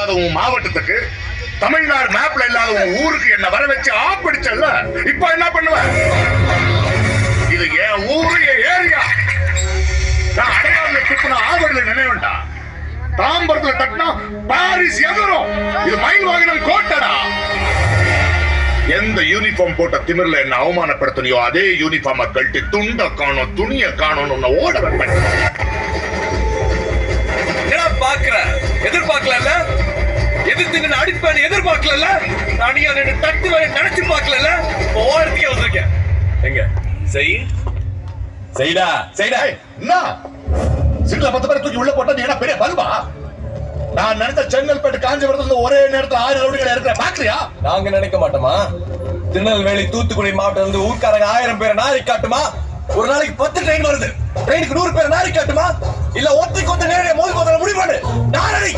இல்லாத உன் மாவட்டத்துக்கு, தமிழ்நாடு மேப்ல இல்லாத உன் ஊருக்கு என்ன வர வச்சு ஆப்பிடிச்சல்ல, இப்ப என்ன பண்ணுவ? இது என் ஊரு, என் ஏரியா. நான் அடையாள துப்புனா ஆவடில நினைவுண்டா, தாம்பரத்துல தட்டினா பாரிஸ் எதிரும். இது மயில் வாகனம் கோட்டடா. எந்த யூனிஃபார்ம் போட்ட திமிர்ல என்ன அவமானப்படுத்தினியோ அதே யூனிஃபார்ம் கழட்டி துண்ட காணும், துணிய காணும் ஓட வைப்பேன். பாக்குற எதிர்பார்க்கல, எதிர்த்து அடிப்பேன் எதிர்பார்க்கல, நான் தட்டு நினைச்சு பார்க்கல. ஓரத்துக்கே வந்திருக்கேன். எங்க செய்டா செய்டா என்ன சிட்ல 10 பேரை தூக்கி உள்ள போட்டா நீ என்ன பெரிய பல்பா? நான் நினைச்ச செங்கல்பட்டு காஞ்சிபுரத்துல ஒரே நேரத்துல 6 ரவுடிகளை இருக்கிற பாக்குறியா? நாங்க நினைக்க மாட்டோமா? திருநெல்வேலி தூத்துக்குடி மாவட்டம் வந்து ஊர்க்காரங்க 1000 பேரை நாரி காட்டுமா? ஒரு நாளைக்கு 10 ட்ரெயின் வருது, ட்ரெயினுக்கு 100 பேர் நாரி காட்டுமா? இல்ல ஒத்தைக்கு ஒத்த நேரடியா மோதி போதல முடிவு பண்ணு. நாரடி